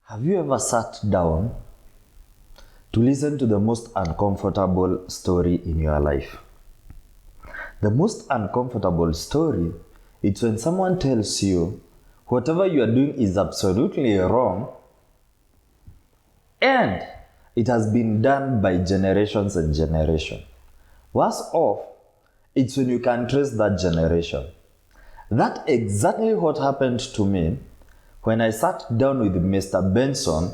Have you ever sat down to listen to the most uncomfortable story in your life? The most uncomfortable story is when someone tells you whatever you are doing is absolutely wrong and it has been done by generations and generations. Worse off, it's when you can trace that generation. That's exactly what happened to me when I sat down with Mr. Benson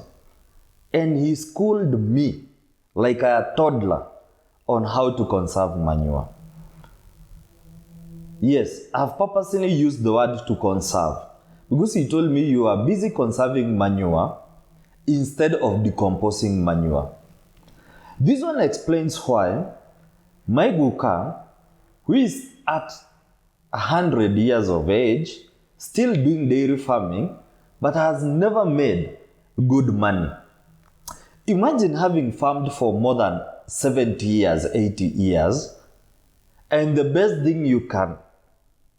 and he schooled me like a toddler on how to conserve manure. Yes, I've purposely used the word to conserve because he told me you are busy conserving manure instead of decomposing manure. This one explains why my Guka, who is at 100 years of age, still doing dairy farming, but has never made good money. Imagine having farmed for more than 70 years, 80 years, and the best thing you can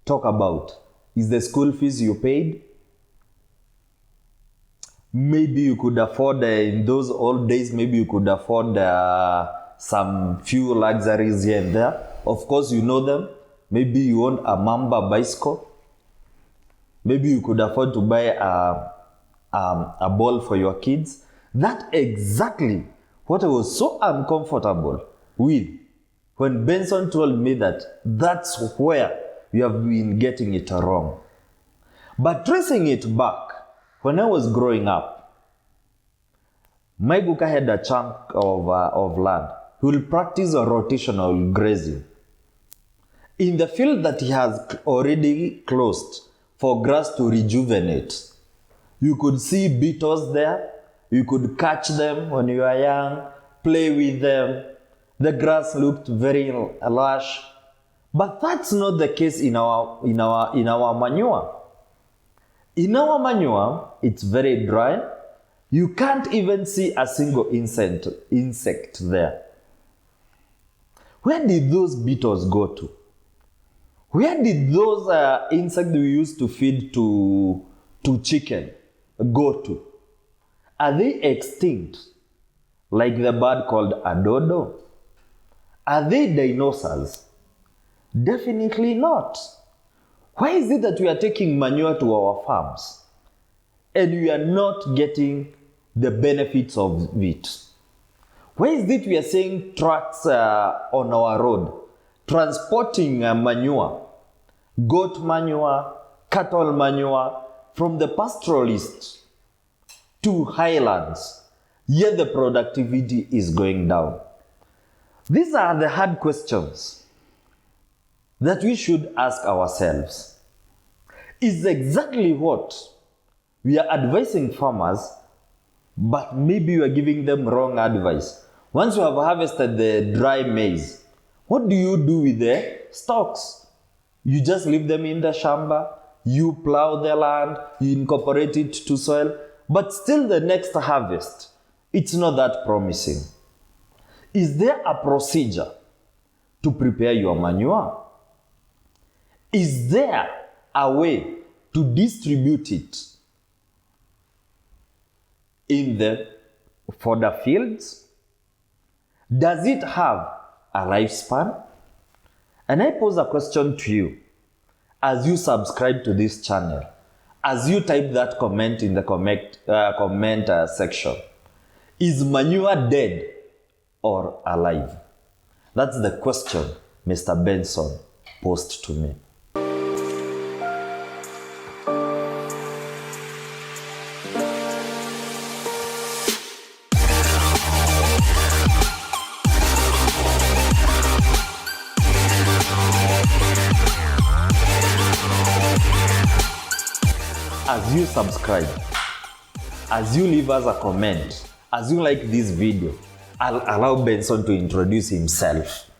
talk about is the school fees you paid. Maybe you could afford, in those old days, maybe you could afford some few luxuries here and there. Of course, you know them. Maybe you own a Mamba bicycle. Maybe you could afford to buy a ball for your kids. That's exactly what I was so uncomfortable with when Benson told me that that's where we have been getting it wrong. But tracing it back, when I was growing up, my Guka had a chunk of land. He will practice a rotational grazing. In the field that he has already closed for grass to rejuvenate, you could see beetles there. You could catch them when you were young, play with them. The grass looked very lush. But that's not the case in our manure. In our manure, it's very dry. You can't even see a single insect there. Where did those beetles go to? Where did those insects we used to feed to chicken go to? Are they extinct, like the bird called a dodo? Are they dinosaurs? Definitely not. Why is it that we are taking manure to our farms and we are not getting the benefits of it? Why is it we are seeing trucks on our road transporting manure, goat manure, cattle manure from the pastoralists to highlands, yet the productivity is going down? These are the hard questions that we should ask ourselves. Is exactly what we are advising farmers, but maybe we are giving them wrong advice. Once you have harvested the dry maize, what do you do with the stalks? You just leave them in the shamba, you plow the land, you incorporate it to soil, but still the next harvest, it's not that promising. Is there a procedure to prepare your manure? Is there a way to distribute it in the fodder fields? Does it have a lifespan? And I pose a question to you as you subscribe to this channel, as you type that comment in the comment section. Is manure dead or alive? That's the question Mr. Benson posed to me. As you subscribe, as you leave us a comment, as you like this video, I'll allow Benson to introduce himself.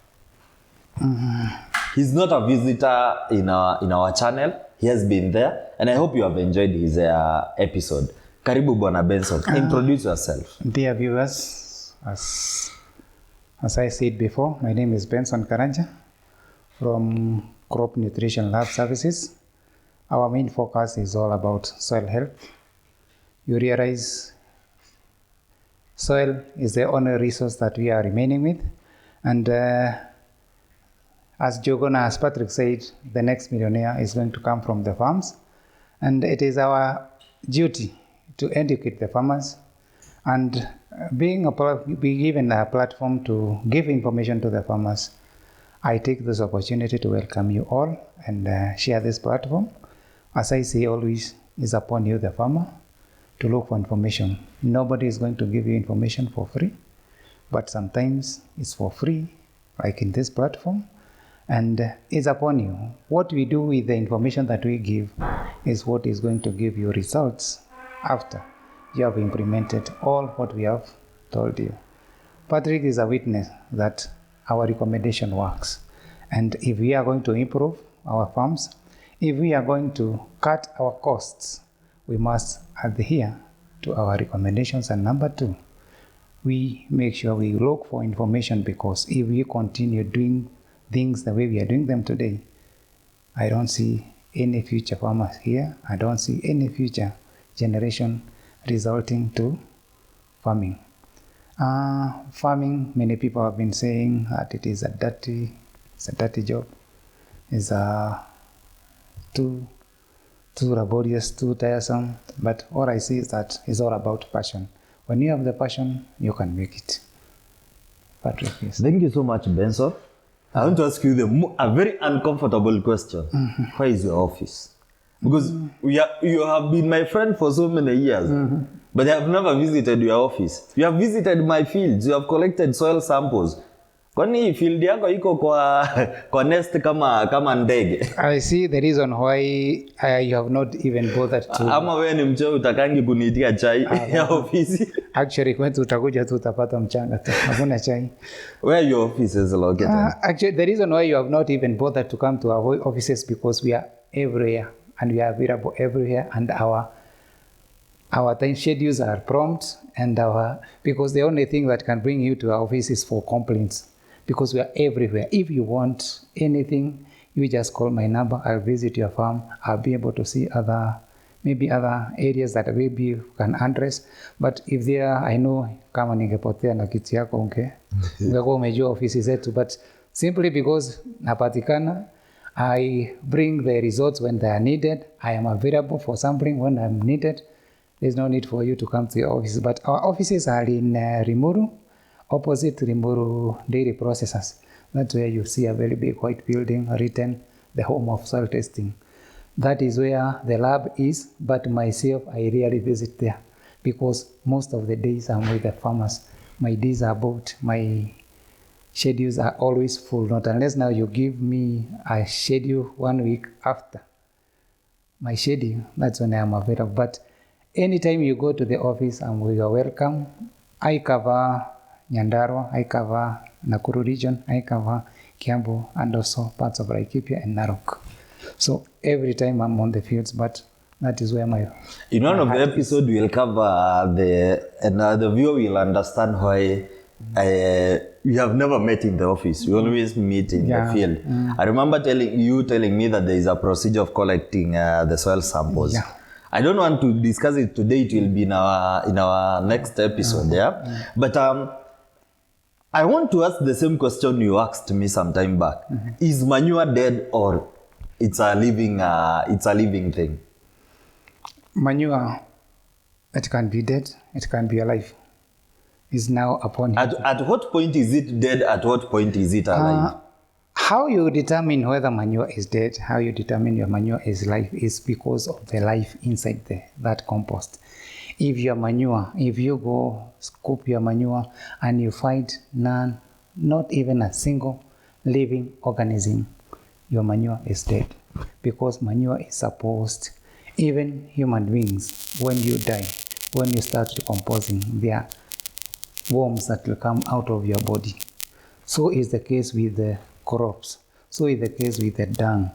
He's not a visitor in our channel. He has been there, and I hope you have enjoyed his episode. Karibu Bwana Benson. Introduce yourself. Dear viewers, as I said before, my name is Benson Karanja from Crop Nutrition Lab Services. Our main focus is all about soil health. You realize soil is the only resource that we are remaining with. And as Jogona, as Patrick said, the next millionaire is going to come from the farms. And it is our duty to educate the farmers and be given a platform to give information to the farmers. I take this opportunity to welcome you all and share this platform. As I say always, is upon you, the farmer, to look for information. Nobody is going to give you information for free, but sometimes it's for free, like in this platform, and it's upon you. What we do with the information that we give is what is going to give you results after you have implemented all what we have told you. Patrick is a witness that our recommendation works. And if we are going to improve our farms, if we are going to cut our costs, we must adhere to our recommendations. And number two, we make sure we look for information, because if we continue doing things the way we are doing them today, I don't see any future farmers here. I don't see any future generation resulting to farming. Farming, many people have been saying that it is a dirty job. It's too laborious, too tiresome. But all I see is that it's all about passion. When you have the passion, you can make it. Patrick, yes. Thank you so much, Benson. I want to ask you a very uncomfortable question. Mm-hmm. Where is your office? Because you have been my friend for so many years, but I have never visited your office. You have visited my fields. You have collected soil samples. Kwani field yako iko kwa nest kama ndege? I see the reason why you have not even bothered to. Ama wewe ni mcheo utakangi kuniitia chai ya ofisi. Actually kwetu utakuja tu utapata mchanga tu. Hakuna chai. Where your office is located? Actually the reason why you have not even bothered to come to our offices, because we are everywhere and we are available everywhere, and our time schedules are prompt, and because the only thing that can bring you to our office is for complaints. Because we are everywhere. If you want anything, you just call my number. I'll visit your farm. I'll be able to see other areas that maybe you can address. But if there, I know kama ningepotea na kiti yako ungekuwa umejua ofisi zetu. But simply because napatikana, I bring the results when they are needed. I am available for sampling when I'm needed. There's no need for you to come to your office. But our offices are in Rimuru, opposite Rimuru Dairy Processors. That's where you see a very big white building written, the home of soil testing. That is where the lab is, but myself, I rarely visit there, because most of the days I'm with the farmers. My days are booked, my schedules are always full, not unless now you give me a schedule 1 week after my schedule, that's when I am available. But anytime you go to the office, you are welcome. I cover Nyandarua, I cover Nakuru region, I cover Kiambu, and also parts of Laikipia and Narok. So every time I'm on the fields, but that is where my... In one of the episodes, we'll cover the viewer will understand why we have never met in the office. We always meet in the field. I remember telling me that there is a procedure of collecting the soil samples. Yeah. I don't want to discuss it today. It will be in our next episode. But I want to ask the same question you asked me some time back. Is manure dead, or it's a living thing? Manure, it can be dead, it can be alive. Is now upon at what point is it dead? At what point is it alive? How you determine whether manure is dead, how you determine your manure is alive, is because of the life inside that compost. If you go scoop your manure and you find none, not even a single living organism, your manure is dead. Because manure is supposed, even human beings, when you die, when you start decomposing, there are worms that will come out of your body. So is the case with the crops. So is the case with the dung.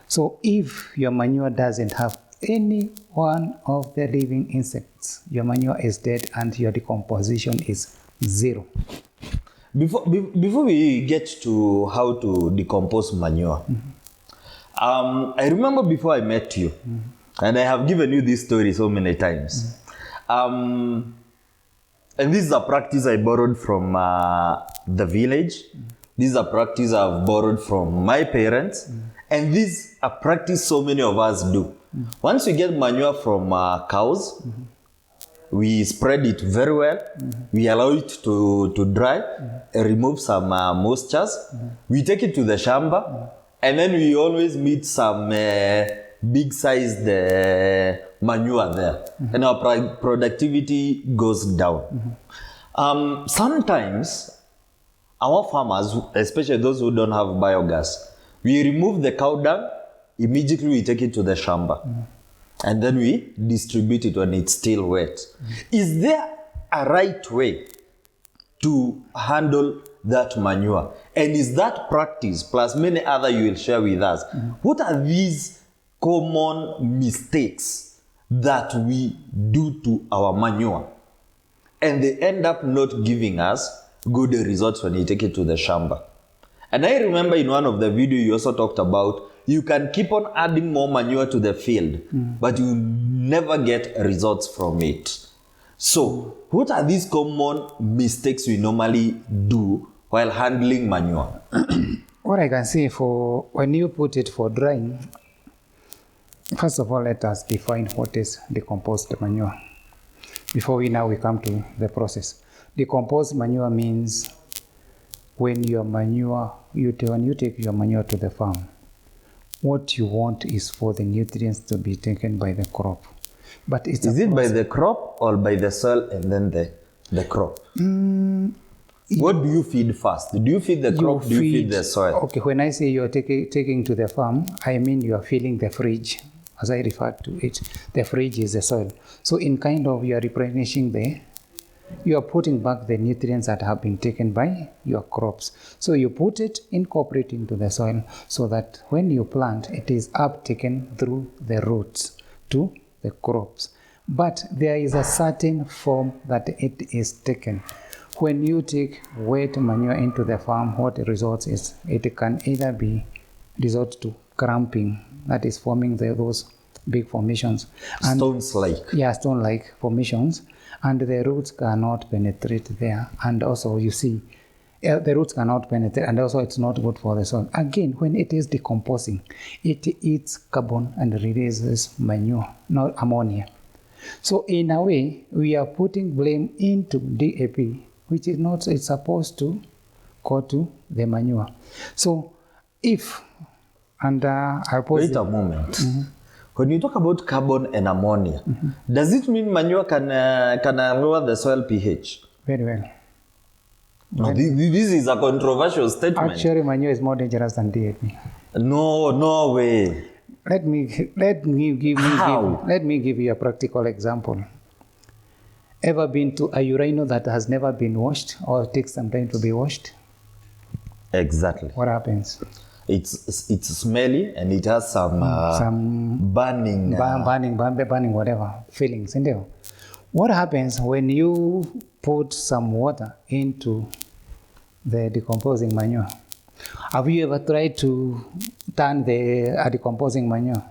So if your manure doesn't have any one of the living insects, your manure is dead and your decomposition is zero. Before we get to how to decompose manure, I remember before I met you, and I have given you this story so many times. And this is a practice I borrowed from the village. This is a practice I've borrowed from my parents. And this is a practice so many of us do. Once we get manure from cows, we spread it very well. We allow it to dry, remove some moistures. We take it to the shamba, and then we always meet some big-sized manure there. And our productivity goes down. Sometimes, our farmers, especially those who don't have biogas, we remove the cow dung, immediately we take it to the shamba. And then we distribute it when it's still wet. Is there a right way to handle that manure? And is that practice, plus many other you will share with us, what are these common mistakes that we do to our manure? And they end up not giving us good results when you take it to the shamba. And I remember in one of the videos you also talked about you can keep on adding more manure to the field, but you never get results from it. So, what are these common mistakes we normally do while handling manure? What I can say for when you put it for drying, first of all, let us define what is decomposed manure. Before we come to the process. Decomposed manure means when you take your manure to the farm, what you want is for the nutrients to be taken by the crop. But is it by the crop or by the soil and then the crop? What do you feed first? Do you feed the crop? Do you feed the soil? Okay, when I say you're taking to the farm, I mean you are filling the fridge, as I referred to it. The fridge is the soil. So in kind of you are replenishing you are putting back the nutrients that have been taken by your crops. So you put it, incorporate into the soil so that when you plant, it is uptaken through the roots to the crops. But there is a certain form that it is taken. When you take wet manure into the farm, what it results is it can either be resort to cramping, that is forming those big formations. Stones-like. Yeah, stone-like formations. And the roots cannot penetrate there. And also, you see, the roots cannot penetrate, and also it's not good for the soil. Again, when it is decomposing, it eats carbon and releases manure, not ammonia. So in a way, we are putting blame into DAP, which is not, it's supposed to go to the manure. So if, and I'll pause. Wait a moment. When you talk about carbon and ammonia, does it mean manure can lower the soil pH? Very well. No, this is a controversial statement. Actually, manure is more dangerous than DAP. No way. Let me give you a practical example. Ever been to a urino that has never been washed or takes some time to be washed? Exactly. What happens? It's smelly and it has some burning, whatever feelings in there. What happens when you put some water into the decomposing manure? Have you ever tried to turn the decomposing manure?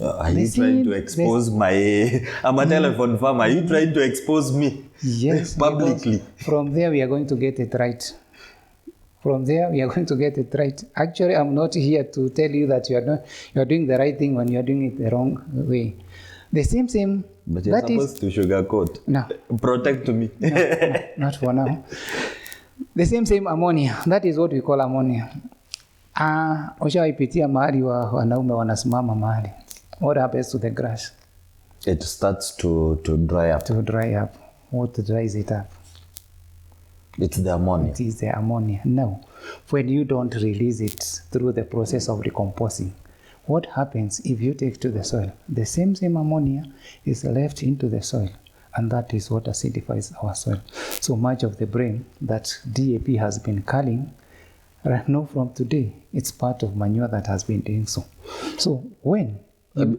Are you trying to expose I'm a telephone farmer. Are you trying to expose me? Yes, publicly? From there we are going to get it right. Actually, I'm not here to tell you that you are doing the right thing when you are doing it the wrong way. The same. But you're supposed to sugarcoat. No. Protect me. No, not for now. The same ammonia. That is what we call ammonia. Ushawaipitia mahali wanaume wanasimama mahali. What happens to the grass? It starts to dry up. What dries it up? It's the ammonia. It is the ammonia. No. When you don't release it through the process of decomposing, what happens if you take to the soil? The same ammonia is left into the soil, and that is what acidifies our soil. So much of the brain that DAP has been culling, right now from today, it's part of manure that has been doing so. So when...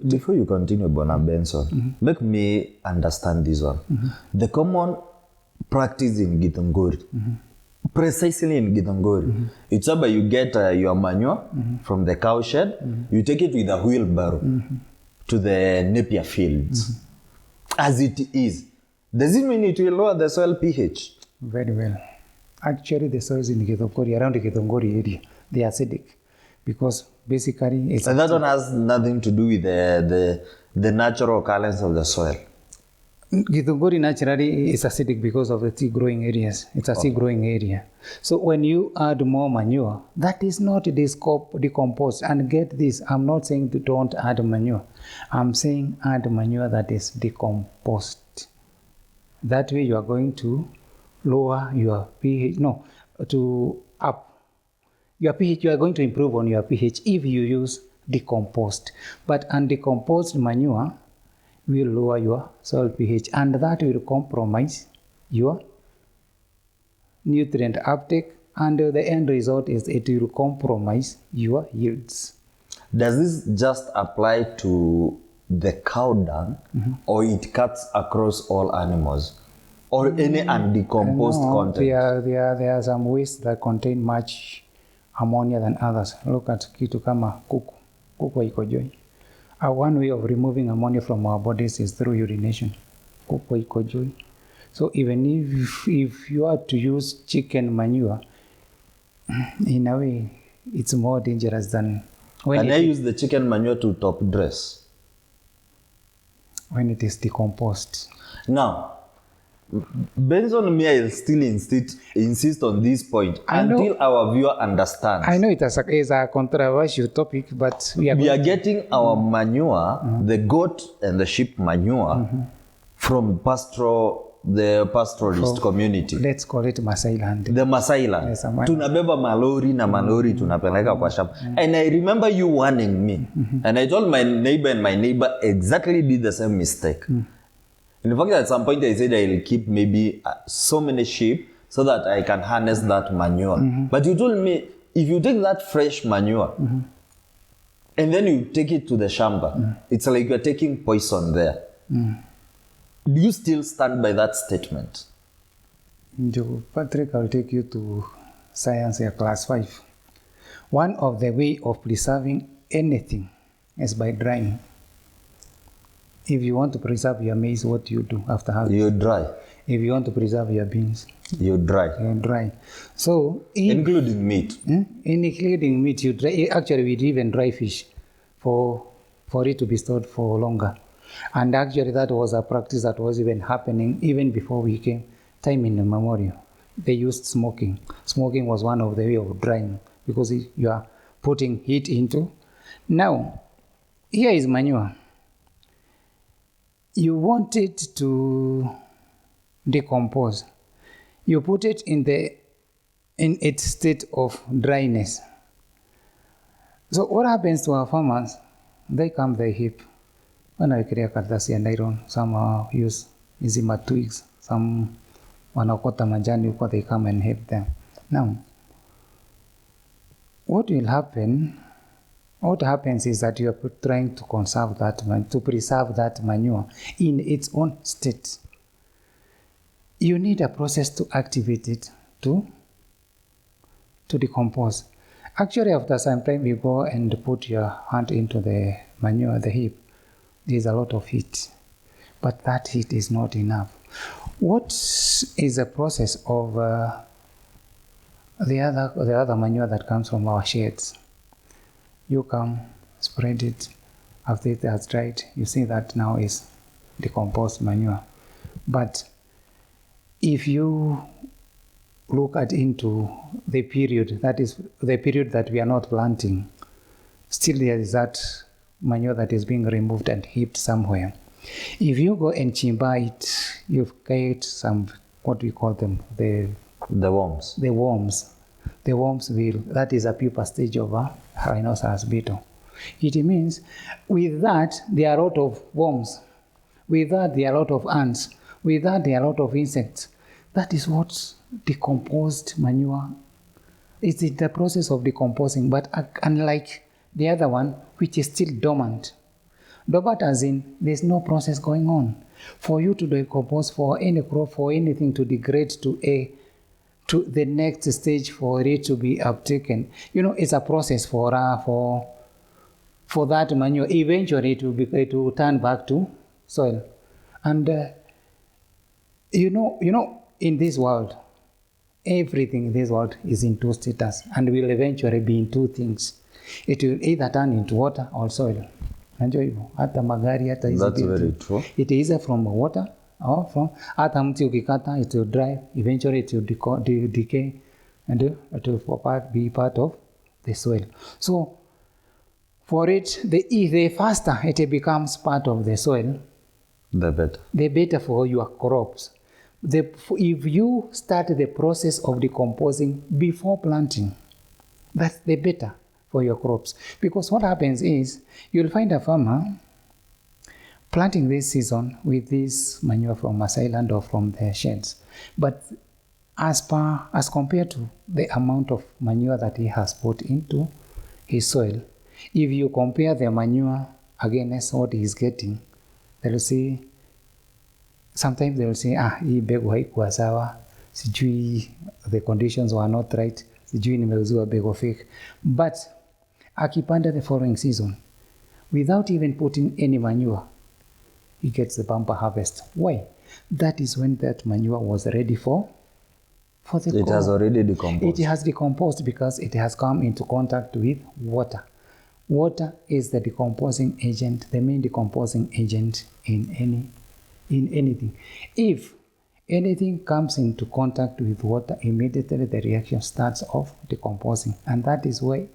Before you continue, Bona Benson, make me understand this one. The common practice in Githunguri, precisely in Githunguri, it's about you get your manure from the cow shed, you take it with a wheelbarrow to the Napier fields. As it is, Does it mean it will lower the soil pH? Very well. Actually, the soils in Githunguri, around the Githunguri area, they are acidic because basically it's... And that one has nothing to do with the natural occurrence of the soil. Githunguri naturally is acidic because of the tea growing areas. It's a tea growing area. So when you add more manure, that is not decomposed. And get this, I'm not saying to don't add manure. I'm saying add manure that is decomposed. That way you are going to lower your pH, your pH, you are going to improve on your pH if you use decomposed. But undecomposed manure will lower your soil pH, and that will compromise your nutrient uptake, and the end result is it will compromise your yields. Does this just apply to the cow dung, or it cuts across all animals, or any undecomposed content? There are some wastes that contain much ammonia than others. Look at kitu kama kuku ikojoi. One way of removing ammonia from our bodies is through urination. Kuku ikojoi. So even if you are to use chicken manure, in a way, it's more dangerous than when Can I use the chicken manure to top dress? When it is decomposed. Now, Benson me, I'll still insist on this point until our viewer understands. I know it is a controversial topic, but we are getting our manure, the goat and the sheep manure, from the pastoralist community. Let's call it Masai land. The Masai land. Yes, tunabeba malori na malori tunapeleka kwa shamba. And I remember you warning me. And I told my neighbor, and my neighbor exactly did the same mistake. In fact, at some point I said I'll keep maybe so many sheep so that I can harness that manure. But you told me, if you take that fresh manure and then you take it to the shamba, it's like you're taking poison there. Do you still stand by that statement? Patrick, I'll take you to science here, class 5. One of the way of preserving anything is by drying. If you want to preserve your maize, what do you do after harvest? You dry. If you want to preserve your beans, you dry. You dry. So including meat. Including meat, you dry. Actually, we even dry fish for it to be stored for longer. And actually, that was a practice that was even happening even before we came. Time in memorial, they used smoking. Smoking was one of the way of drying because you are putting heat into. Now, here is manure. You want it to decompose. You put it in its state of dryness. So what happens to our farmers? They come, they heap. Wanawekelea karatasi ya nylon. Some use izima twigs. Some wanakota majani huko, they come and heap them. Now, what will happen? What happens is that you are trying to conserve that, to preserve that manure in its own state. You need a process to activate it to decompose. Actually, after some time, you go and put your hand into the manure, the heap. There's a lot of heat, but that heat is not enough. What is the process of the other manure that comes from our sheds? You come, spread it. After it has dried, you see that now is decomposed manure. But if you look into the period, that is the period that we are not planting, still there is that manure that is being removed and heaped somewhere. If you go and chimba it, you get some, what we call them, the worms. The worms. The worms will, that is a pupa stage of a rhinoceros beetle. It means with that, there are a lot of worms. With that, there are a lot of ants. With that, there are a lot of insects. That is what decomposed manure is. In the process of decomposing, but unlike the other one, which is still dormant. Dormant as in, there's no process going on. For you to decompose, for any crop, for anything to degrade to the next stage, for it to be uptaken, it's a process for that manure. Eventually, it will turn back to soil. And You know, in this world, everything in this world is in two status and will eventually be in two things. It will either turn into water or soil. Najua hivyo. Hata magari, hata hizi That's vitu. very true. It is either from water or from, hata mti ukikata, it will dry, eventually it will decay and it will be part of the soil. So, for it, the faster it becomes part of the soil, the better for your crops. If you start the process of decomposing before planting, that's the better for your crops. Because what happens is, you'll find a farmer planting this season with this manure from Masai land or from the sheds. But as compared to the amount of manure that he has put into his soil, if you compare the manure against what he's getting, they'll see, sometimes they will say, hii mbegu haikuwa sawa, sijui the conditions were not right, sijui nimeuziwa mbegu fake. But akipanda the following season, without even putting any manure, he gets the bumper harvest. Why? That is when that manure was ready for the crop. It has already decomposed. It has decomposed because it has come into contact with water. Water is the decomposing agent, the main decomposing agent in anything. If anything comes into contact with water, immediately the reaction starts off decomposing. And that is why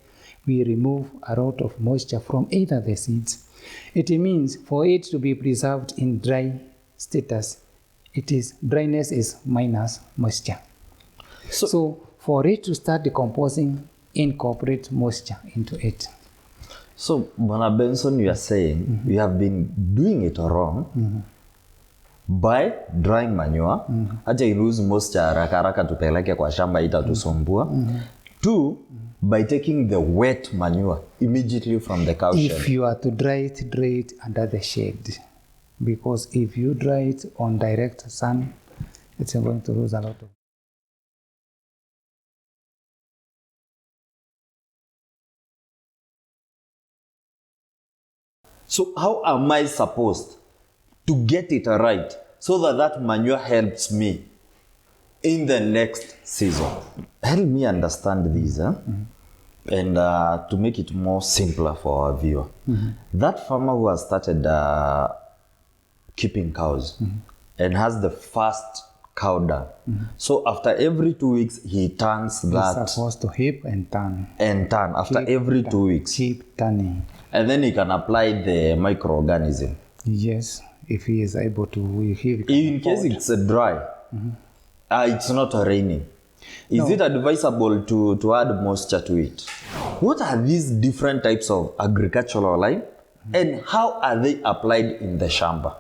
we remove a lot of moisture from either the seeds. It means for it to be preserved in dry status, dryness is minus moisture. So for it to start decomposing, incorporate moisture into it. So, Bwana Benson, you are saying we have been doing it wrong by drying manure. Acha ilose moisture haraka tupeleke kwa shamba itatusumbua. Two, by taking the wet manure immediately from the cow shed. If you are to dry it under the shade. Because if you dry it on direct sun, it's going to lose a lot of. So how am I supposed to get it right so that manure helps me in the next season? Help me understand this, and to make it more simpler for our viewer. That farmer who has started keeping cows and has the first cow dung. So after every 2 weeks, he turns that. He's supposed to heap and turn. And turn after every 2 weeks. Keep turning. And then he can apply the microorganism. Yes, if he is able to. In case it's dry, it's not raining. Is it advisable to add moisture to it? What are these different types of agricultural lime and how are they applied in the shamba?